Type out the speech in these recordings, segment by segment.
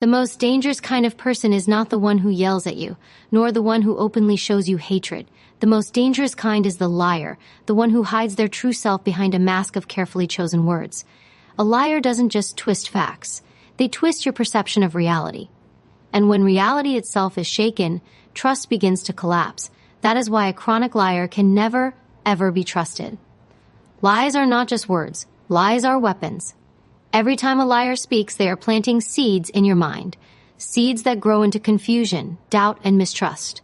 The most dangerous kind of person is not the one who yells at you, nor the one who openly shows you hatred. The most dangerous kind is the liar, the one who hides their true self behind a mask of carefully chosen words. A liar doesn't just twist facts. They twist your perception of reality. And when reality itself is shaken, trust begins to collapse. That is why a chronic liar can never, ever be trusted. Lies are not just words. Lies are weapons. Every time a liar speaks, they are planting seeds in your mind. Seeds that grow into confusion, doubt, and mistrust.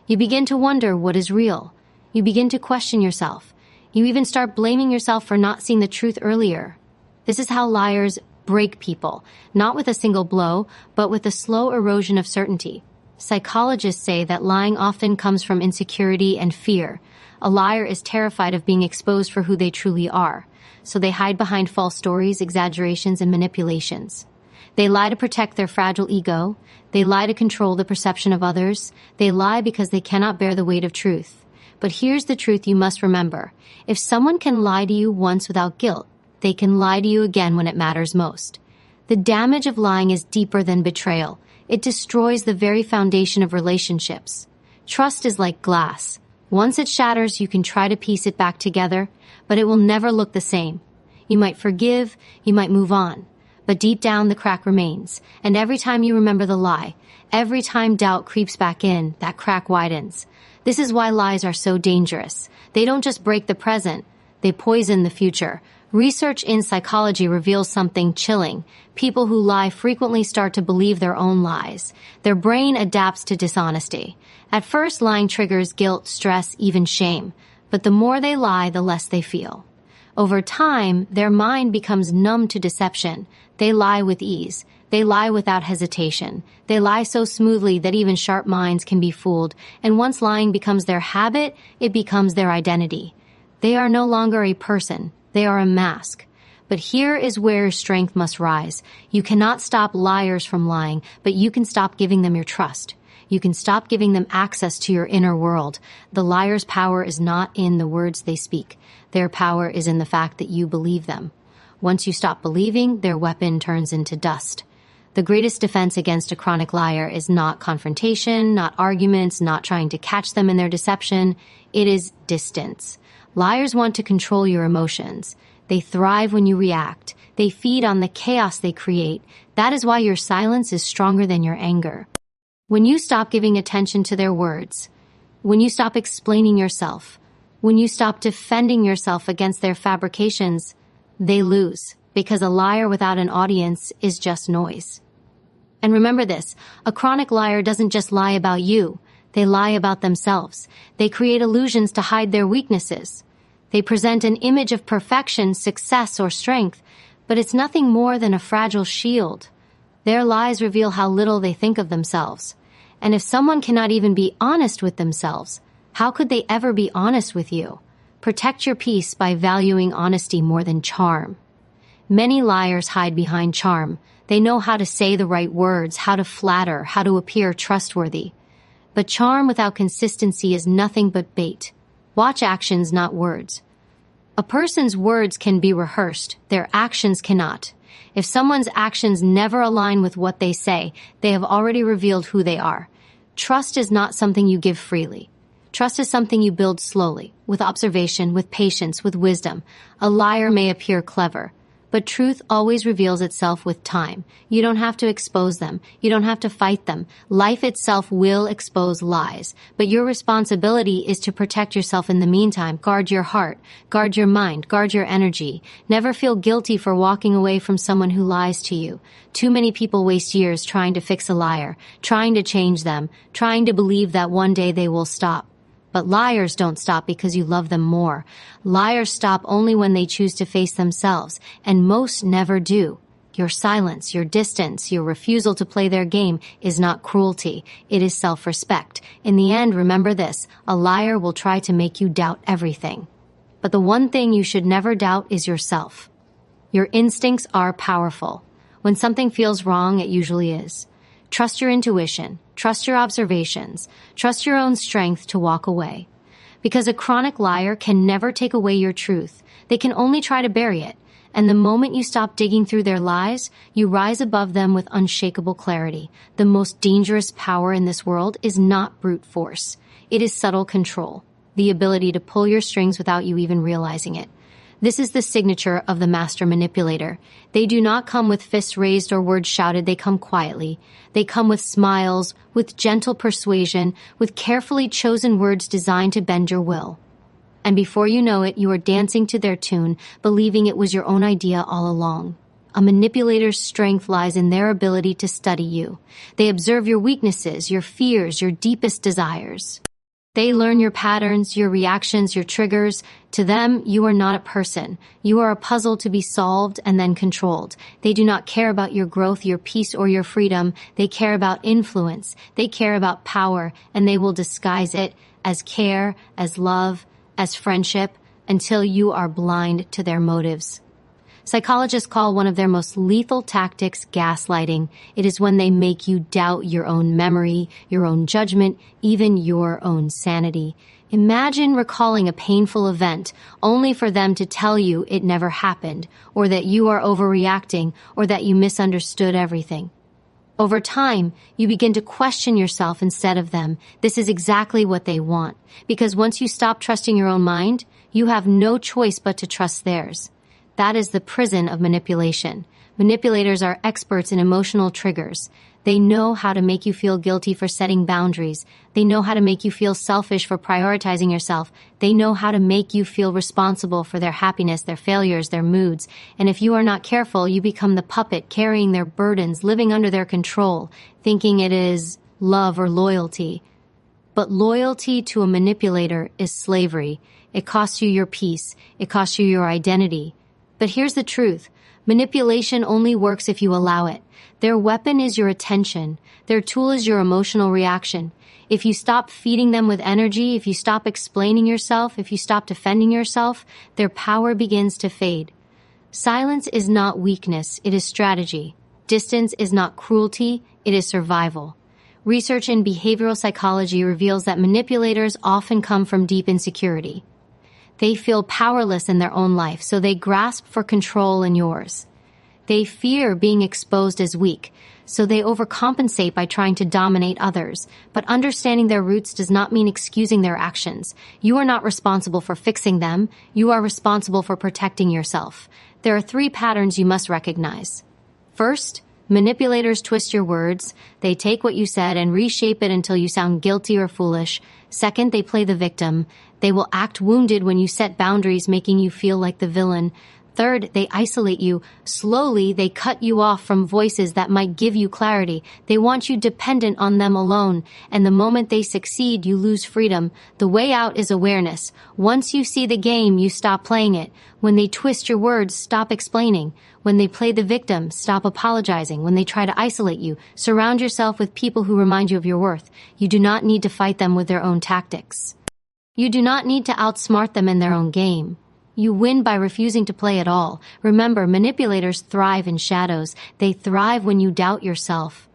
You begin to wonder what is real. You begin to question yourself. You even start blaming yourself for not seeing the truth earlier. This is how liars break people, not with a single blow, but with a slow erosion of certainty. Psychologists say that lying often comes from insecurity and fear. A liar is terrified of being exposed for who they truly are, so they hide behind false stories, exaggerations, and manipulations. They lie to protect their fragile ego. They lie to control the perception of others. They lie because they cannot bear the weight of truth. But here's the truth you must remember. If someone can lie to you once without guilt, they can lie to you again when it matters most. The damage of lying is deeper than betrayal. It destroys the very foundation of relationships. Trust is like glass. Once it shatters, you can try to piece it back together, but it will never look the same. You might forgive, you might move on, but deep down the crack remains. And every time you remember the lie, every time doubt creeps back in, that crack widens. This is why lies are so dangerous. They don't just break the present, they poison the future. Research in psychology reveals something chilling. People who lie frequently start to believe their own lies. Their brain adapts to dishonesty. At first, lying triggers guilt, stress, even shame. But the more they lie, the less they feel. Over time, their mind becomes numb to deception. They lie with ease. They lie without hesitation. They lie so smoothly that even sharp minds can be fooled. And once lying becomes their habit, it becomes their identity. They are no longer a person. They are a mask. But here is where strength must rise. You cannot stop liars from lying, but you can stop giving them your trust. You can stop giving them access to your inner world. The liar's power is not in the words they speak. Their power is in the fact that you believe them. Once you stop believing, their weapon turns into dust. The greatest defense against a chronic liar is not confrontation, not arguments, not trying to catch them in their deception. It is distance. Liars want to control your emotions. They thrive when you react. They feed on the chaos they create. That is why your silence is stronger than your anger. When you stop giving attention to their words, when you stop explaining yourself, when you stop defending yourself against their fabrications, they lose, because a liar without an audience is just noise. And remember this, a chronic liar doesn't just lie about you. They lie about themselves. They create illusions to hide their weaknesses. They present an image of perfection, success, or strength, but it's nothing more than a fragile shield. Their lies reveal how little they think of themselves. And if someone cannot even be honest with themselves, how could they ever be honest with you? Protect your peace by valuing honesty more than charm. Many liars hide behind charm. They know how to say the right words, how to flatter, how to appear trustworthy. But charm without consistency is nothing but bait. Watch actions, not words. A person's words can be rehearsed. Their actions cannot. If someone's actions never align with what they say, they have already revealed who they are. Trust is not something you give freely. Trust is something you build slowly, with observation, with patience, with wisdom. A liar may appear clever, but truth always reveals itself with time. You don't have to expose them. You don't have to fight them. Life itself will expose lies. But your responsibility is to protect yourself in the meantime. Guard your heart. Guard your mind. Guard your energy. Never feel guilty for walking away from someone who lies to you. Too many people waste years trying to fix a liar, trying to change them, trying to believe that one day they will stop. But liars don't stop because you love them more. Liars stop only when they choose to face themselves, and most never do. Your silence, your distance, your refusal to play their game is not cruelty. It is self-respect. In the end, remember this, a liar will try to make you doubt everything. But the one thing you should never doubt is yourself. Your instincts are powerful. When something feels wrong, it usually is. Trust your intuition. Trust your observations. Trust your own strength to walk away. Because a chronic liar can never take away your truth. They can only try to bury it. And the moment you stop digging through their lies, you rise above them with unshakable clarity. The most dangerous power in this world is not brute force. It is subtle control, the ability to pull your strings without you even realizing it. This is the signature of the Master Manipulator. They do not come with fists raised or words shouted. They come quietly. They come with smiles, with gentle persuasion, with carefully chosen words designed to bend your will. And before you know it, you are dancing to their tune, believing it was your own idea all along. A manipulator's strength lies in their ability to study you. They observe your weaknesses, your fears, your deepest desires. They learn your patterns, your reactions, your triggers. To them, you are not a person. You are a puzzle to be solved and then controlled. They do not care about your growth, your peace, or your freedom. They care about influence. They care about power, and they will disguise it as care, as love, as friendship, until you are blind to their motives. Psychologists call one of their most lethal tactics gaslighting. It is when they make you doubt your own memory, your own judgment, even your own sanity. Imagine recalling a painful event only for them to tell you it never happened, or that you are overreacting, or that you misunderstood everything. Over time, you begin to question yourself instead of them. This is exactly what they want, because once you stop trusting your own mind, you have no choice but to trust theirs. That is the prison of manipulation. Manipulators are experts in emotional triggers. They know how to make you feel guilty for setting boundaries. They know how to make you feel selfish for prioritizing yourself. They know how to make you feel responsible for their happiness, their failures, their moods. And if you are not careful, you become the puppet carrying their burdens, living under their control, thinking it is love or loyalty. But loyalty to a manipulator is slavery. It costs you your peace. It costs you your identity. But here's the truth. Manipulation only works if you allow it. Their weapon is your attention. Their tool is your emotional reaction. If you stop feeding them with energy, if you stop explaining yourself, if you stop defending yourself, their power begins to fade. Silence is not weakness, it is strategy. Distance is not cruelty, it is survival. Research in behavioral psychology reveals that manipulators often come from deep insecurity. They feel powerless in their own life, so they grasp for control in yours. They fear being exposed as weak, so they overcompensate by trying to dominate others. But understanding their roots does not mean excusing their actions. You are not responsible for fixing them. You are responsible for protecting yourself. There are 3 patterns you must recognize. First, manipulators twist your words. They take what you said and reshape it until you sound guilty or foolish. Second, they play the victim. They will act wounded when you set boundaries, making you feel like the villain. Third, they isolate you. Slowly, they cut you off from voices that might give you clarity. They want you dependent on them alone. And the moment they succeed, you lose freedom. The way out is awareness. Once you see the game, you stop playing it. When they twist your words, stop explaining. When they play the victim, stop apologizing. When they try to isolate you, surround yourself with people who remind you of your worth. You do not need to fight them with their own tactics. You do not need to outsmart them in their own game. You win by refusing to play at all. Remember, manipulators thrive in shadows. They thrive when you doubt yourself.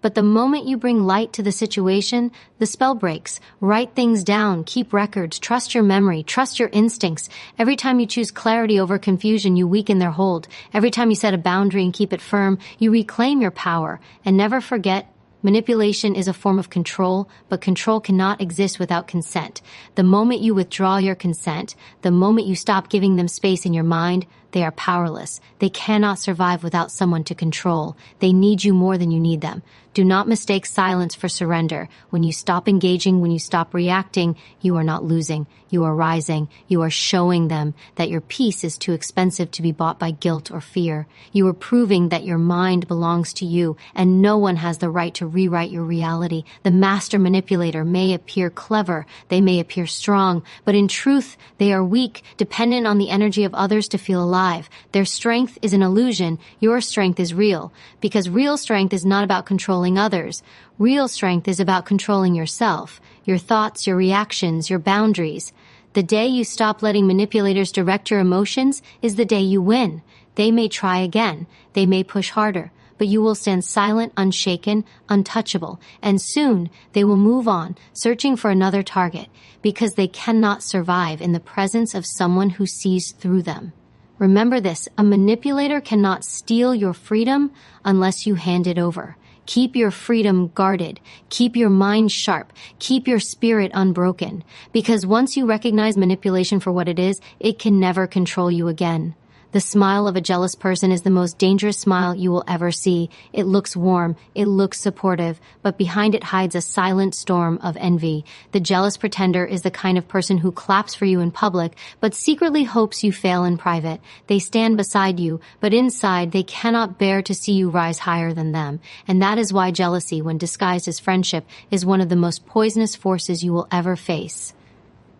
But the moment you bring light to the situation, the spell breaks. Write things down, keep records, trust your memory, trust your instincts. Every time you choose clarity over confusion, you weaken their hold. Every time you set a boundary and keep it firm, you reclaim your power. And never forget, manipulation is a form of control, but control cannot exist without consent. The moment you withdraw your consent, the moment you stop giving them space in your mind, they are powerless. They cannot survive without someone to control. They need you more than you need them. Do not mistake silence for surrender. When you stop engaging, when you stop reacting, you are not losing. You are rising. You are showing them that your peace is too expensive to be bought by guilt or fear. You are proving that your mind belongs to you, and no one has the right to rewrite your reality. The master manipulator may appear clever, they may appear strong, but in truth, they are weak, dependent on the energy of others to feel alive. Their strength is an illusion. Your strength is real, because real strength is not about controlling others. Real strength is about controlling yourself, your thoughts, your reactions, your boundaries. The day you stop letting manipulators direct your emotions is the day you win. They may try again. They may push harder, but you will stand silent, unshaken, untouchable, and soon they will move on, searching for another target, because they cannot survive in the presence of someone who sees through them. Remember this, a manipulator cannot steal your freedom unless you hand it over. Keep your freedom guarded. Keep your mind sharp. Keep your spirit unbroken. Because once you recognize manipulation for what it is, it can never control you again. The smile of a jealous person is the most dangerous smile you will ever see. It looks warm, it looks supportive, but behind it hides a silent storm of envy. The jealous pretender is the kind of person who claps for you in public, but secretly hopes you fail in private. They stand beside you, but inside they cannot bear to see you rise higher than them. And that is why jealousy, when disguised as friendship, is one of the most poisonous forces you will ever face.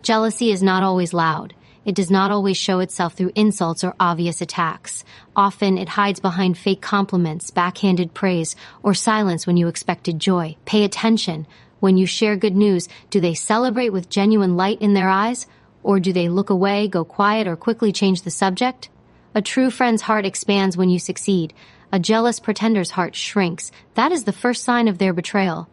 Jealousy is not always loud. It does not always show itself through insults or obvious attacks. Often it hides behind fake compliments, backhanded praise, or silence when you expected joy. Pay attention. When you share good news, do they celebrate with genuine light in their eyes? Or do they look away, go quiet, or quickly change the subject? A true friend's heart expands when you succeed. A jealous pretender's heart shrinks. That is the first sign of their betrayal.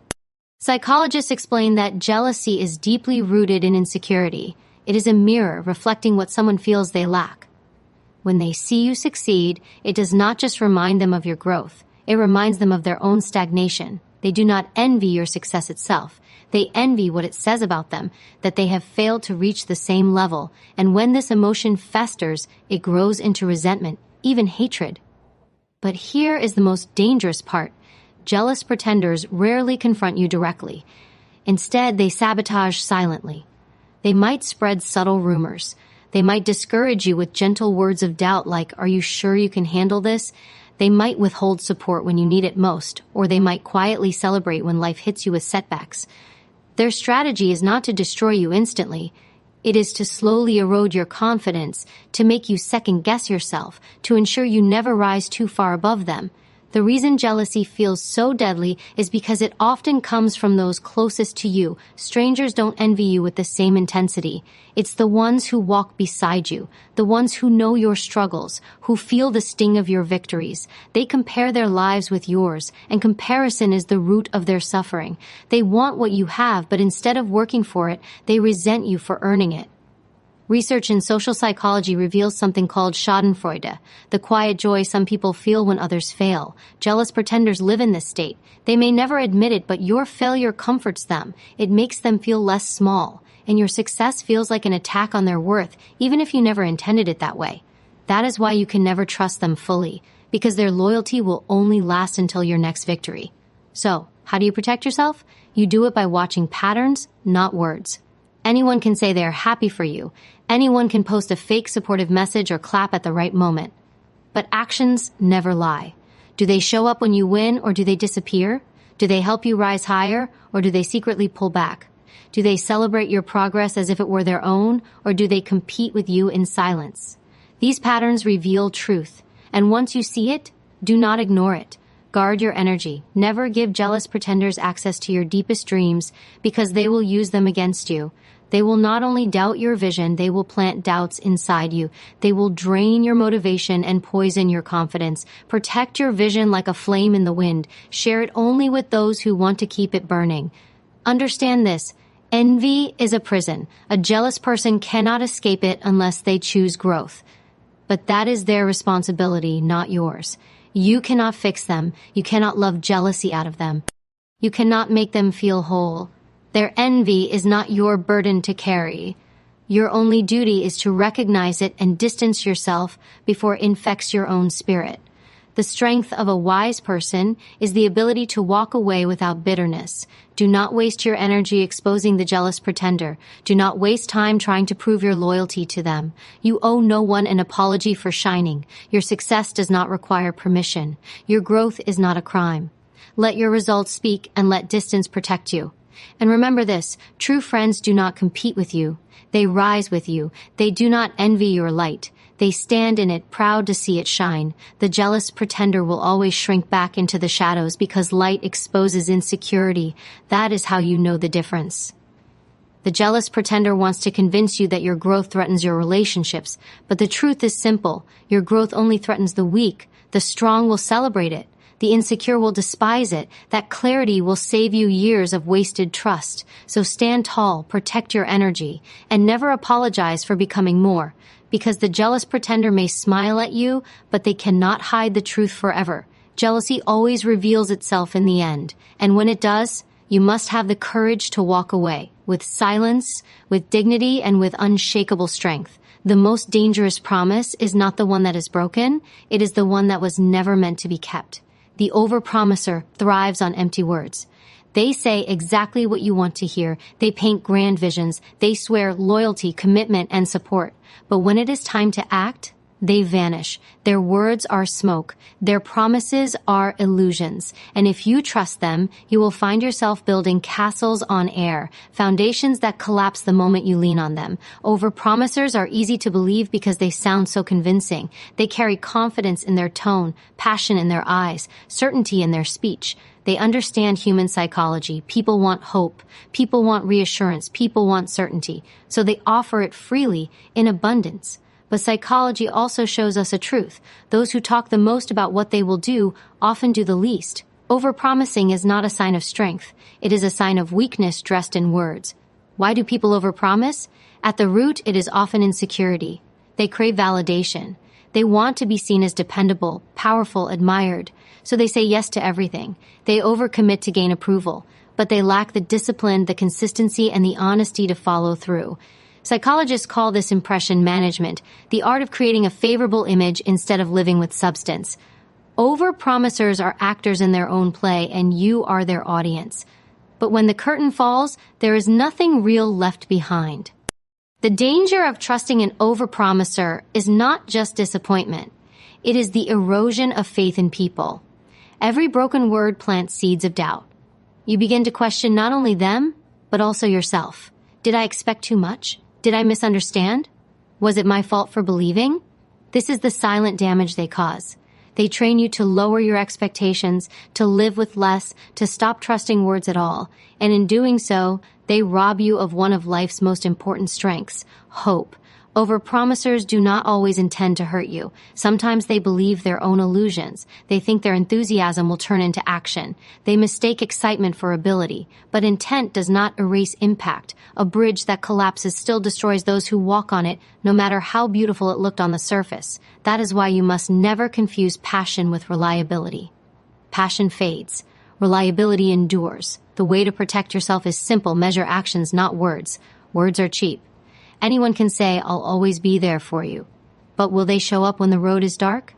Psychologists explain that jealousy is deeply rooted in insecurity. It is a mirror reflecting what someone feels they lack. When they see you succeed, it does not just remind them of your growth. It reminds them of their own stagnation. They do not envy your success itself. They envy what it says about them, that they have failed to reach the same level. And when this emotion festers, it grows into resentment, even hatred. But here is the most dangerous part. Jealous pretenders rarely confront you directly. Instead, they sabotage silently. They might spread subtle rumors. They might discourage you with gentle words of doubt like, "Are you sure you can handle this?" They might withhold support when you need it most, or they might quietly celebrate when life hits you with setbacks. Their strategy is not to destroy you instantly. It is to slowly erode your confidence, to make you second-guess yourself, to ensure you never rise too far above them. The reason jealousy feels so deadly is because it often comes from those closest to you. Strangers don't envy you with the same intensity. It's the ones who walk beside you, the ones who know your struggles, who feel the sting of your victories. They compare their lives with yours, and comparison is the root of their suffering. They want what you have, but instead of working for it, they resent you for earning it. Research in social psychology reveals something called schadenfreude, the quiet joy some people feel when others fail. Jealous pretenders live in this state. They may never admit it, but your failure comforts them. It makes them feel less small, and your success feels like an attack on their worth, even if you never intended it that way. That is why you can never trust them fully, because their loyalty will only last until your next victory. So, how do you protect yourself? You do it by watching patterns, not words. Anyone can say they are happy for you. Anyone can post a fake supportive message or clap at the right moment. But actions never lie. Do they show up when you win, or do they disappear? Do they help you rise higher, or do they secretly pull back? Do they celebrate your progress as if it were their own, or do they compete with you in silence? These patterns reveal truth, and once you see it, do not ignore it. Guard your energy. Never give jealous pretenders access to your deepest dreams, because they will use them against you. They will not only doubt your vision, they will plant doubts inside you. They will drain your motivation and poison your confidence. Protect your vision like a flame in the wind. Share it only with those who want to keep it burning. Understand this. Envy is a prison. A jealous person cannot escape it unless they choose growth. But that is their responsibility, not yours. You cannot fix them. You cannot love jealousy out of them. You cannot make them feel whole. Their envy is not your burden to carry. Your only duty is to recognize it and distance yourself before it infects your own spirit. The strength of a wise person is the ability to walk away without bitterness. Do not waste your energy exposing the jealous pretender. Do not waste time trying to prove your loyalty to them. You owe no one an apology for shining. Your success does not require permission. Your growth is not a crime. Let your results speak and let distance protect you. And remember this, true friends do not compete with you. They rise with you. They do not envy your light. They stand in it, proud to see it shine. The jealous pretender will always shrink back into the shadows because light exposes insecurity. That is how you know the difference. The jealous pretender wants to convince you that your growth threatens your relationships, but the truth is simple. Your growth only threatens the weak. The strong will celebrate it. The insecure will despise it. That clarity will save you years of wasted trust. So stand tall, protect your energy, and never apologize for becoming more. Because the jealous pretender may smile at you, but they cannot hide the truth forever. Jealousy always reveals itself in the end, and when it does, you must have the courage to walk away, with silence, with dignity, and with unshakable strength. The most dangerous promise is not the one that is broken, it is the one that was never meant to be kept. The overpromiser thrives on empty words. They say exactly what you want to hear, they paint grand visions, they swear loyalty, commitment, and support. But when it is time to act, they vanish. Their words are smoke. Their promises are illusions. And if you trust them, you will find yourself building castles on air, foundations that collapse the moment you lean on them. Overpromisers are easy to believe because they sound so convincing. They carry confidence in their tone, passion in their eyes, certainty in their speech. They understand human psychology. People want hope. People want reassurance. People want certainty. So they offer it freely, in abundance. But psychology also shows us a truth. Those who talk the most about what they will do often do the least. Overpromising is not a sign of strength. It is a sign of weakness dressed in words. Why do people overpromise? At the root, it is often insecurity. They crave validation. They want to be seen as dependable, powerful, admired. So they say yes to everything. They overcommit to gain approval. But they lack the discipline, the consistency, and the honesty to follow through. Psychologists call this impression management, the art of creating a favorable image instead of living with substance. Overpromisers are actors in their own play, and you are their audience. But when the curtain falls, there is nothing real left behind. The danger of trusting an overpromiser is not just disappointment. It is the erosion of faith in people. Every broken word plants seeds of doubt. You begin to question not only them, but also yourself. Did I expect too much? Did I misunderstand? Was it my fault for believing? This is the silent damage they cause. They train you to lower your expectations, to live with less, to stop trusting words at all. And in doing so, they rob you of one of life's most important strengths, hope. Overpromisers do not always intend to hurt you. Sometimes they believe their own illusions. They think their enthusiasm will turn into action. They mistake excitement for ability. But intent does not erase impact. A bridge that collapses still destroys those who walk on it, no matter how beautiful it looked on the surface. That is why you must never confuse passion with reliability. Passion fades. Reliability endures. The way to protect yourself is simple. Measure actions, not words. Words are cheap. Anyone can say, I'll always be there for you. But will they show up when the road is dark?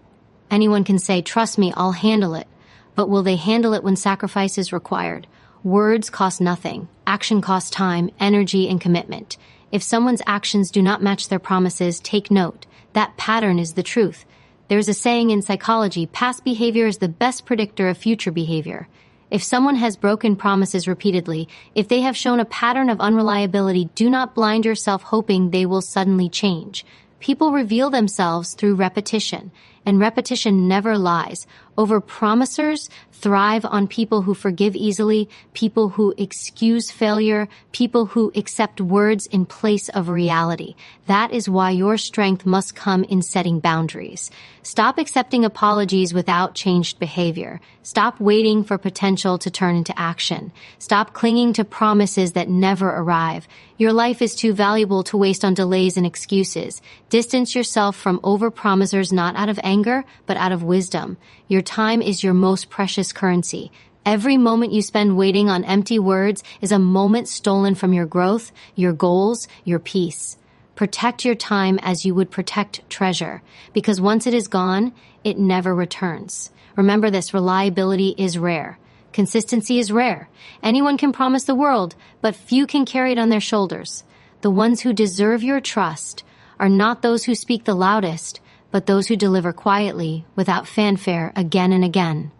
Anyone can say, trust me, I'll handle it. But will they handle it when sacrifice is required? Words cost nothing. Action costs time, energy, and commitment. If someone's actions do not match their promises, take note. That pattern is the truth. There's a saying in psychology, past behavior is the best predictor of future behavior. If someone has broken promises repeatedly, if they have shown a pattern of unreliability, do not blind yourself hoping they will suddenly change. People reveal themselves through repetition, and repetition never lies. Overpromisers thrive on people who forgive easily, people who excuse failure, people who accept words in place of reality. That is why your strength must come in setting boundaries. Stop accepting apologies without changed behavior. Stop waiting for potential to turn into action. Stop clinging to promises that never arrive. Your life is too valuable to waste on delays and excuses. Distance yourself from overpromisers not out of anger, but out of wisdom. Your time is your most precious currency. Every moment you spend waiting on empty words is a moment stolen from your growth, your goals, your peace. Protect your time as you would protect treasure, because once it is gone, it never returns. Remember this, reliability is rare. Consistency is rare. Anyone can promise the world, but few can carry it on their shoulders. The ones who deserve your trust are not those who speak the loudest, but those who deliver quietly, without fanfare, again and again.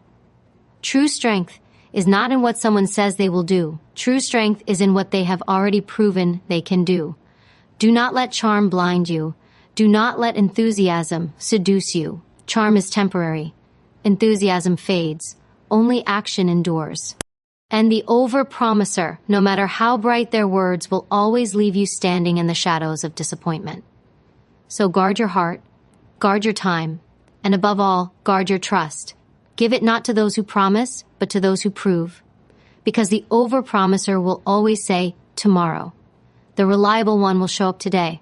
True strength is not in what someone says they will do. True strength is in what they have already proven they can do. Do not let charm blind you. Do not let enthusiasm seduce you. Charm is temporary. Enthusiasm fades. Only action endures. And the overpromiser, no matter how bright their words, will always leave you standing in the shadows of disappointment. So guard your heart, guard your time, and above all, guard your trust. Give it not to those who promise, but to those who prove. Because the overpromiser will always say, tomorrow. The reliable one will show up today.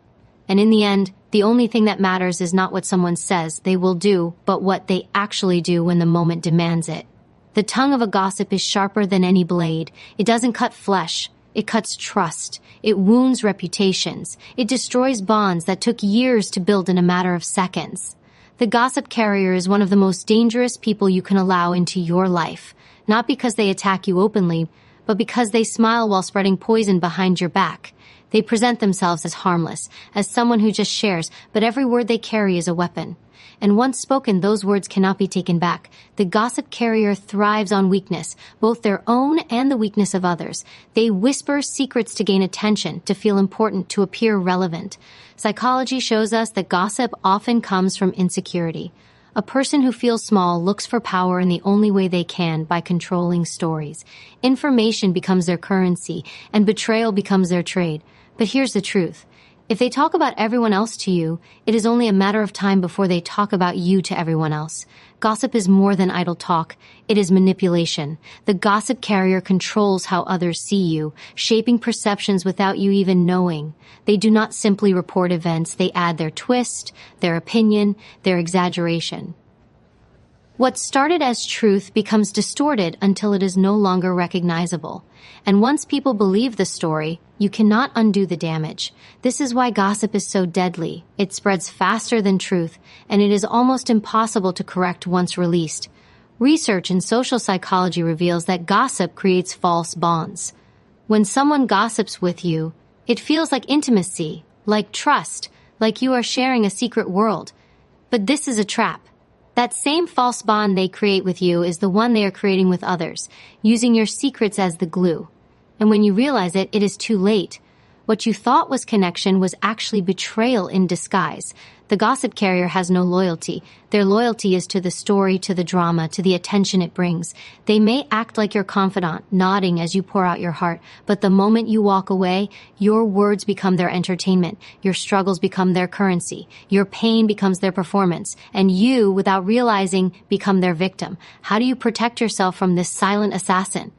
And in the end, the only thing that matters is not what someone says they will do, but what they actually do when the moment demands it. The tongue of a gossip is sharper than any blade. It doesn't cut flesh. It cuts trust. It wounds reputations. It destroys bonds that took years to build in a matter of seconds. The gossip carrier is one of the most dangerous people you can allow into your life, not because they attack you openly, but because they smile while spreading poison behind your back. They present themselves as harmless, as someone who just shares, but every word they carry is a weapon. And once spoken, those words cannot be taken back. The gossip carrier thrives on weakness, both their own and the weakness of others. They whisper secrets to gain attention, to feel important, to appear relevant. Psychology shows us that gossip often comes from insecurity. A person who feels small looks for power in the only way they can, by controlling stories. Information becomes their currency, and betrayal becomes their trade. But here's the truth. If they talk about everyone else to you, it is only a matter of time before they talk about you to everyone else. Gossip is more than idle talk. It is manipulation. The gossip carrier controls how others see you, shaping perceptions without you even knowing. They do not simply report events. They add their twist, their opinion, their exaggeration. What started as truth becomes distorted until it is no longer recognizable. And once people believe the story, you cannot undo the damage. This is why gossip is so deadly. It spreads faster than truth, and it is almost impossible to correct once released. Research in social psychology reveals that gossip creates false bonds. When someone gossips with you, it feels like intimacy, like trust, like you are sharing a secret world. But this is a trap. That same false bond they create with you is the one they are creating with others, using your secrets as the glue. And when you realize it, it is too late. What you thought was connection was actually betrayal in disguise. The gossip carrier has no loyalty. Their loyalty is to the story, to the drama, to the attention it brings. They may act like your confidant, nodding as you pour out your heart, but the moment you walk away, your words become their entertainment, your struggles become their currency, your pain becomes their performance, and you, without realizing, become their victim. How do you protect yourself from this silent assassin?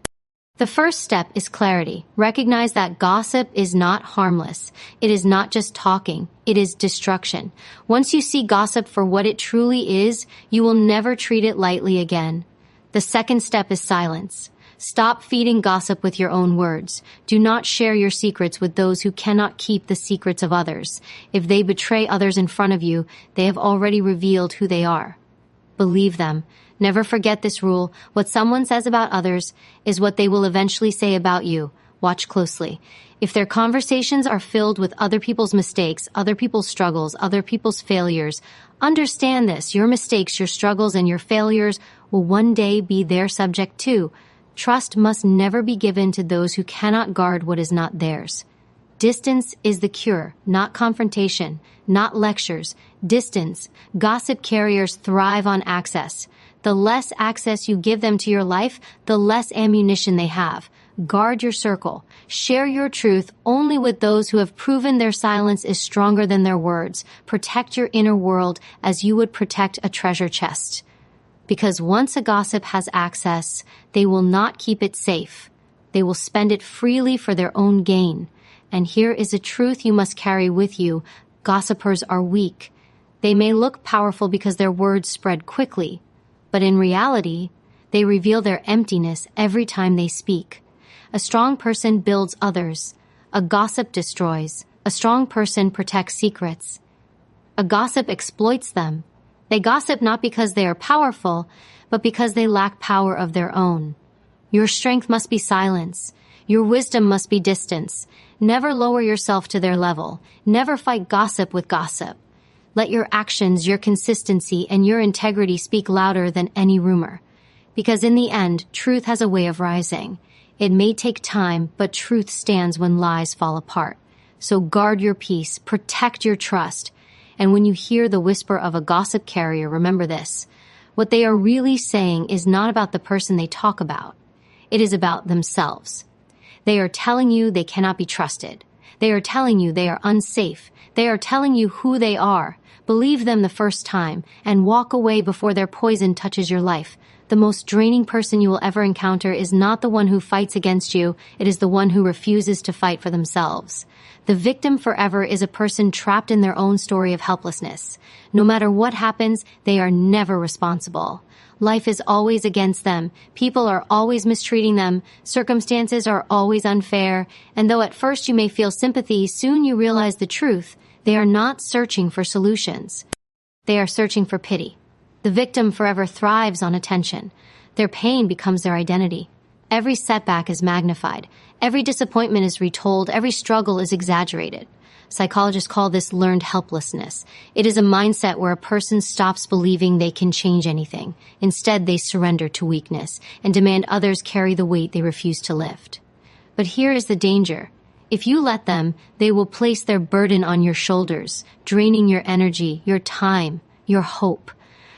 The first step is clarity. Recognize that gossip is not harmless. It is not just talking. It is destruction. Once you see gossip for what it truly is, you will never treat it lightly again. The second step is silence. Stop feeding gossip with your own words. Do not share your secrets with those who cannot keep the secrets of others. If they betray others in front of you, they have already revealed who they are. Believe them. Never forget this rule. What someone says about others is what they will eventually say about you. Watch closely. If their conversations are filled with other people's mistakes, other people's struggles, other people's failures, understand this. Your mistakes, your struggles, and your failures will one day be their subject too. Trust must never be given to those who cannot guard what is not theirs. Distance is the cure, not confrontation, not lectures. Distance. Gossip carriers thrive on access. The less access you give them to your life, the less ammunition they have. Guard your circle. Share your truth only with those who have proven their silence is stronger than their words. Protect your inner world as you would protect a treasure chest. Because once a gossip has access, they will not keep it safe. They will spend it freely for their own gain. And here is a truth you must carry with you. Gossipers are weak. They may look powerful because their words spread quickly, but in reality, they reveal their emptiness every time they speak. A strong person builds others. A gossip destroys. A strong person protects secrets. A gossip exploits them. They gossip not because they are powerful, but because they lack power of their own. Your strength must be silence. Your wisdom must be distance. Never lower yourself to their level. Never fight gossip with gossip. Let your actions, your consistency, and your integrity speak louder than any rumor. Because in the end, truth has a way of rising. It may take time, but truth stands when lies fall apart. So guard your peace, protect your trust. And when you hear the whisper of a gossip carrier, remember this. What they are really saying is not about the person they talk about. It is about themselves. They are telling you they cannot be trusted. They are telling you they are unsafe. They are telling you who they are. Believe them the first time and walk away before their poison touches your life. The most draining person you will ever encounter is not the one who fights against you, it is the one who refuses to fight for themselves. The victim forever is a person trapped in their own story of helplessness. No matter what happens, they are never responsible. Life is always against them. People are always mistreating them. Circumstances are always unfair. And though at first you may feel sympathy, soon you realize the truth. They are not searching for solutions. They are searching for pity. The victim forever thrives on attention. Their pain becomes their identity. Every setback is magnified. Every disappointment is retold. Every struggle is exaggerated. Psychologists call this learned helplessness. It is a mindset where a person stops believing they can change anything. Instead, they surrender to weakness and demand others carry the weight they refuse to lift. But here is the danger. If you let them, they will place their burden on your shoulders, draining your energy, your time, your hope.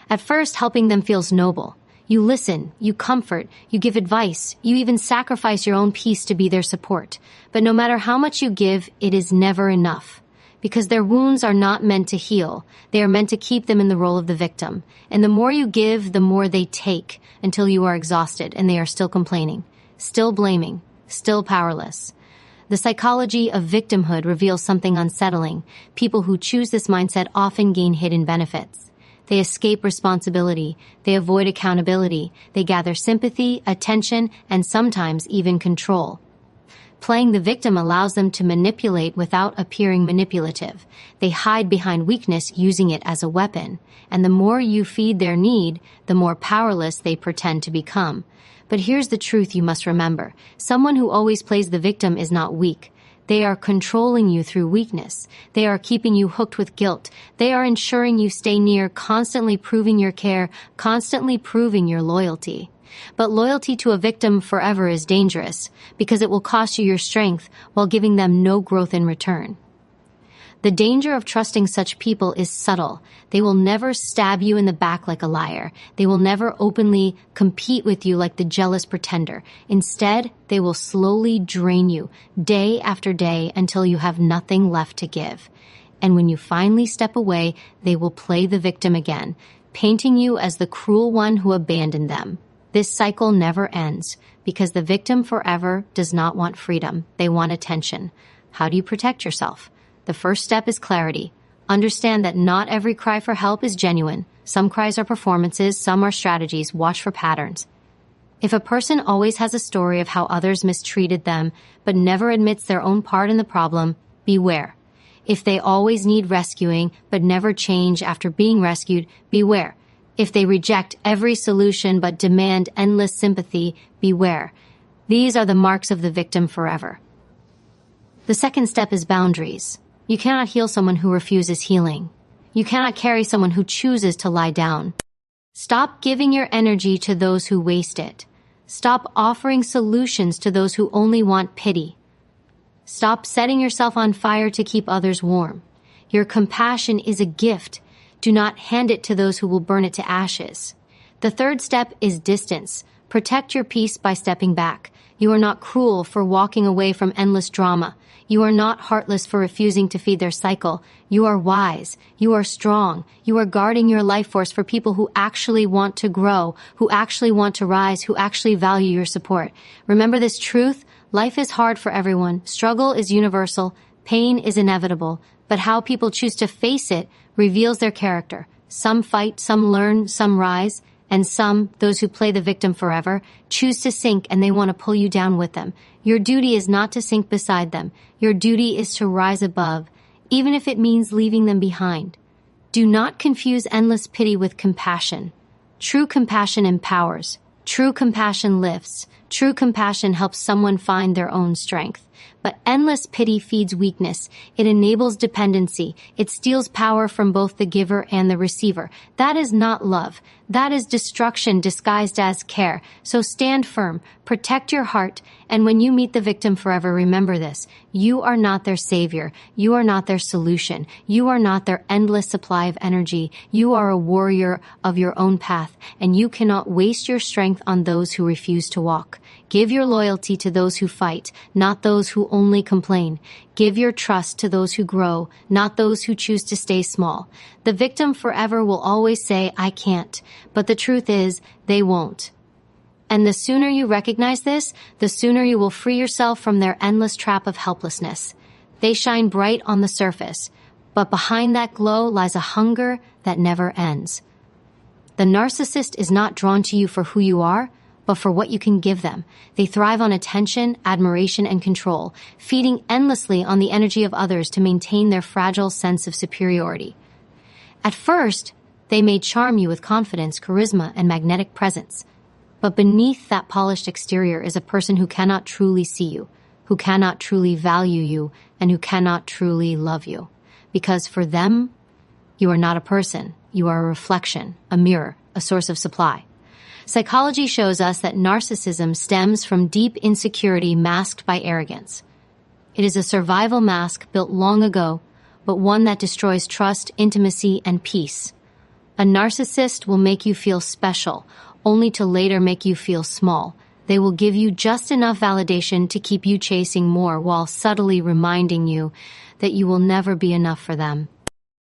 At first, helping them feels noble. You listen, you comfort, you give advice, you even sacrifice your own peace to be their support. But no matter how much you give, it is never enough. Because their wounds are not meant to heal. They are meant to keep them in the role of the victim. And the more you give, the more they take, until you are exhausted and they are still complaining, still blaming, still powerless. The psychology of victimhood reveals something unsettling. People who choose this mindset often gain hidden benefits. They escape responsibility, they avoid accountability, they gather sympathy, attention, and sometimes even control. Playing the victim allows them to manipulate without appearing manipulative. They hide behind weakness, using it as a weapon. And the more you feed their need, the more powerless they pretend to become. But here's the truth you must remember. Someone who always plays the victim is not weak. They are controlling you through weakness. They are keeping you hooked with guilt. They are ensuring you stay near, constantly proving your care, constantly proving your loyalty. But loyalty to a victim forever is dangerous because it will cost you your strength while giving them no growth in return. The danger of trusting such people is subtle. They will never stab you in the back like a liar. They will never openly compete with you like the jealous pretender. Instead, they will slowly drain you day after day until you have nothing left to give. And when you finally step away, they will play the victim again, painting you as the cruel one who abandoned them. This cycle never ends because the victim forever does not want freedom. They want attention. How do you protect yourself? The first step is clarity. Understand that not every cry for help is genuine. Some cries are performances, some are strategies. Watch for patterns. If a person always has a story of how others mistreated them, but never admits their own part in the problem, beware. If they always need rescuing, but never change after being rescued, beware. If they reject every solution, but demand endless sympathy, beware. These are the marks of the victim forever. The second step is boundaries. You cannot heal someone who refuses healing. You cannot carry someone who chooses to lie down. Stop giving your energy to those who waste it. Stop offering solutions to those who only want pity. Stop setting yourself on fire to keep others warm. Your compassion is a gift. Do not hand it to those who will burn it to ashes. The third step is distance. Protect your peace by stepping back. You are not cruel for walking away from endless drama. You are not heartless for refusing to feed their cycle. You are wise. You are strong. You are guarding your life force for people who actually want to grow, who actually want to rise, who actually value your support. Remember this truth. Life is hard for everyone. Struggle is universal. Pain is inevitable. But how people choose to face it reveals their character. Some fight, some learn, some rise. And some, those who play the victim forever, choose to sink and they want to pull you down with them. Your duty is not to sink beside them. Your duty is to rise above, even if it means leaving them behind. Do not confuse endless pity with compassion. True compassion empowers. True compassion lifts. True compassion helps someone find their own strength. But endless pity feeds weakness. It enables dependency. It steals power from both the giver and the receiver. That is not love. That is destruction disguised as care. So stand firm, protect your heart, and when you meet the victim forever, remember this. You are not their savior. You are not their solution. You are not their endless supply of energy. You are a warrior of your own path, and you cannot waste your strength on those who refuse to walk. Give your loyalty to those who fight, not those who only complain. Give your trust to those who grow, not those who choose to stay small. The victim forever will always say, "I can't," but the truth is, they won't. And the sooner you recognize this, the sooner you will free yourself from their endless trap of helplessness. They shine bright on the surface, but behind that glow lies a hunger that never ends. The narcissist is not drawn to you for who you are, but for what you can give them. They thrive on attention, admiration, and control, feeding endlessly on the energy of others to maintain their fragile sense of superiority. At first, they may charm you with confidence, charisma, and magnetic presence. But beneath that polished exterior is a person who cannot truly see you, who cannot truly value you, and who cannot truly love you. Because for them, you are not a person. You are a reflection, a mirror, a source of supply. Psychology shows us that narcissism stems from deep insecurity masked by arrogance. It is a survival mask built long ago, but one that destroys trust, intimacy, and peace. A narcissist will make you feel special, only to later make you feel small. They will give you just enough validation to keep you chasing more while subtly reminding you that you will never be enough for them.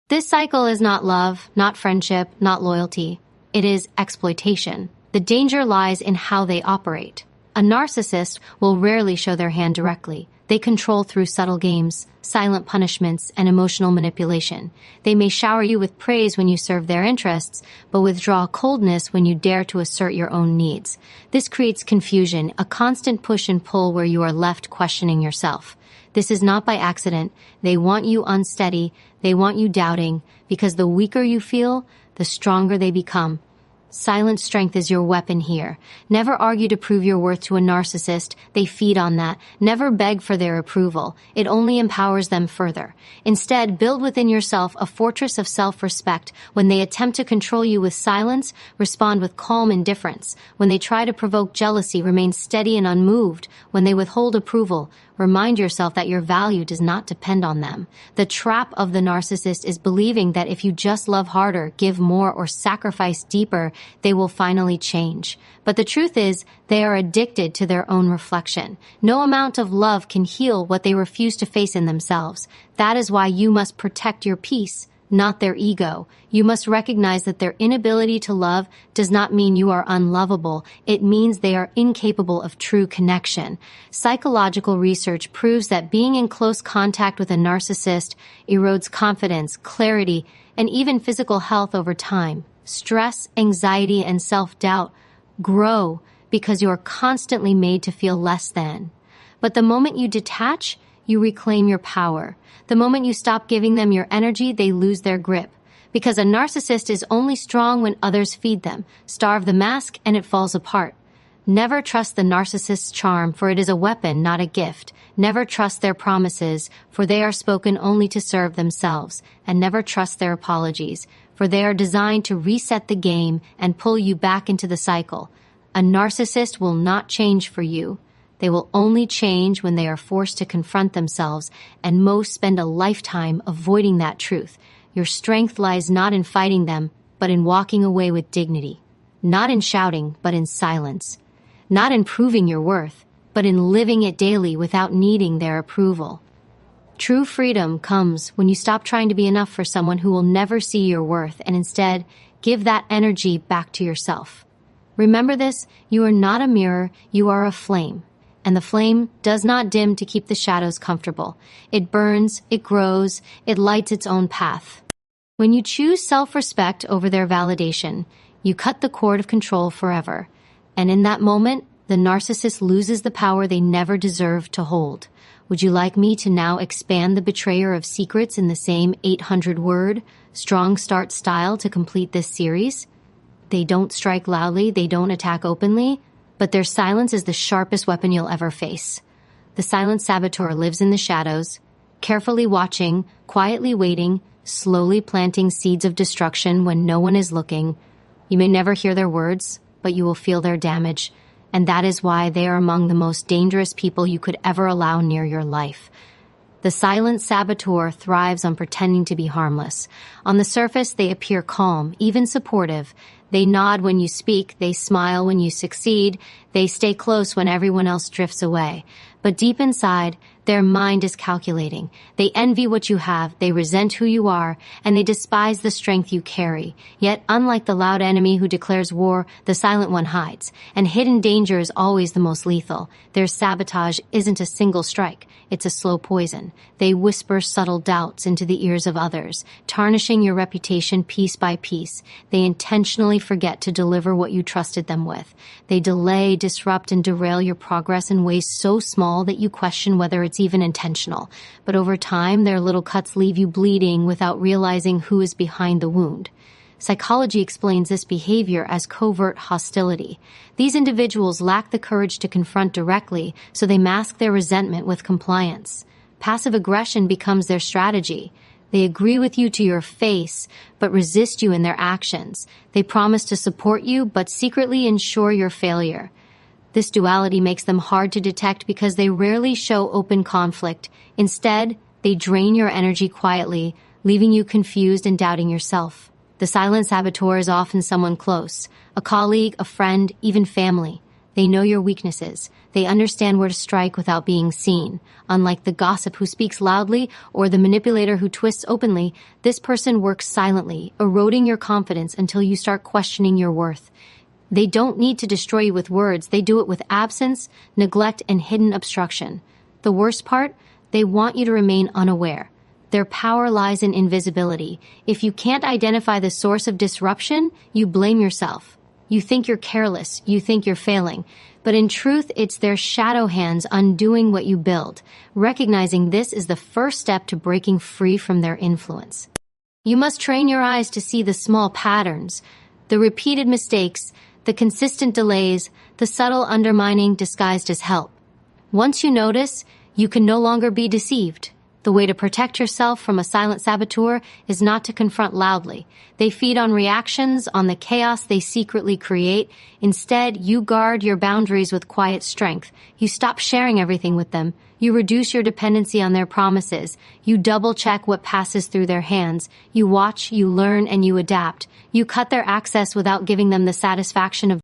This cycle is not love, not friendship, not loyalty. It is exploitation. The danger lies in how they operate. A narcissist will rarely show their hand directly. They control through subtle games, silent punishments, and emotional manipulation. They may shower you with praise when you serve their interests, but withdraw coldness when you dare to assert your own needs. This creates confusion, a constant push and pull where you are left questioning yourself. This is not by accident. They want you unsteady. They want you doubting, because the weaker you feel, the stronger they become. Silent strength is your weapon here. Never argue to prove your worth to a narcissist. They feed on that. Never beg for their approval. It only empowers them further. Instead, build within yourself a fortress of self-respect. When they attempt to control you with silence, respond with calm indifference. When they try to provoke jealousy, remain steady and unmoved. When they withhold approval, remind yourself that your value does not depend on them. The trap of the narcissist is believing that if you just love harder, give more, or sacrifice deeper, they will finally change. But the truth is, they are addicted to their own reflection. No amount of love can heal what they refuse to face in themselves. That is why you must protect your peace, not their ego. You must recognize that their inability to love does not mean you are unlovable. It means they are incapable of true connection. Psychological research proves that being in close contact with a narcissist erodes confidence, clarity, and even physical health over time. Stress, anxiety, and self-doubt grow because you are constantly made to feel less than. But the moment you detach, you reclaim your power. The moment you stop giving them your energy, they lose their grip. Because a narcissist is only strong when others feed them. Starve the mask, and it falls apart. Never trust the narcissist's charm, for it is a weapon, not a gift. Never trust their promises, for they are spoken only to serve themselves. And never trust their apologies, for they are designed to reset the game and pull you back into the cycle. A narcissist will not change for you. They will only change when they are forced to confront themselves, and most spend a lifetime avoiding that truth. Your strength lies not in fighting them, but in walking away with dignity. Not in shouting, but in silence. Not in proving your worth, but in living it daily without needing their approval. True freedom comes when you stop trying to be enough for someone who will never see your worth and instead give that energy back to yourself. Remember this, you are not a mirror, you are a flame. And the flame does not dim to keep the shadows comfortable. It burns, it grows, it lights its own path. When you choose self-respect over their validation, you cut the cord of control forever. And in that moment, the narcissist loses the power they never deserved to hold. Would you like me to now expand the betrayer of secrets in the same 800-word, strong start style to complete this series? They don't strike loudly, they don't attack openly, but their silence is the sharpest weapon you'll ever face. The silent saboteur lives in the shadows, carefully watching, quietly waiting, slowly planting seeds of destruction when no one is looking. You may never hear their words, but you will feel their damage, and that is why they are among the most dangerous people you could ever allow near your life. The silent saboteur thrives on pretending to be harmless. On the surface, they appear calm, even supportive. They nod when you speak, they smile when you succeed, They stay close when everyone else drifts away. But deep inside, their mind is calculating. They envy what you have, they resent who you are, and they despise the strength you carry. Yet, unlike the loud enemy who declares war, the silent one hides. And hidden danger is always the most lethal. Their sabotage isn't a single strike. It's a slow poison. They whisper subtle doubts into the ears of others, tarnishing your reputation piece by piece. They intentionally forget to deliver what you trusted them with. They delay, disrupt, and derail your progress in ways so small that you question whether it's even intentional. But over time, their little cuts leave you bleeding without realizing who is behind the wound. Psychology explains this behavior as covert hostility. These individuals lack the courage to confront directly, so they mask their resentment with compliance. Passive aggression becomes their strategy. They agree with you to your face, but resist you in their actions. They promise to support you, but secretly ensure your failure. This duality makes them hard to detect because they rarely show open conflict. Instead, they drain your energy quietly, leaving you confused and doubting yourself. The silent saboteur is often someone close, a colleague, a friend, even family. They know your weaknesses. They understand where to strike without being seen. Unlike the gossip who speaks loudly or the manipulator who twists openly, this person works silently, eroding your confidence until you start questioning your worth. They don't need to destroy you with words. They do it with absence, neglect, and hidden obstruction. The worst part? They want you to remain unaware. Their power lies in invisibility. If you can't identify the source of disruption, you blame yourself. You think you're careless. You think you're failing. But in truth, it's their shadow hands undoing what you build. Recognizing this is the first step to breaking free from their influence. You must train your eyes to see the small patterns, the repeated mistakes, the consistent delays, the subtle undermining disguised as help. Once you notice, you can no longer be deceived. The way to protect yourself from a silent saboteur is not to confront loudly. They feed on reactions, on the chaos they secretly create. Instead, you guard your boundaries with quiet strength. You stop sharing everything with them. You reduce your dependency on their promises. You double-check what passes through their hands. You watch, you learn, and you adapt. You cut their access without giving them the satisfaction of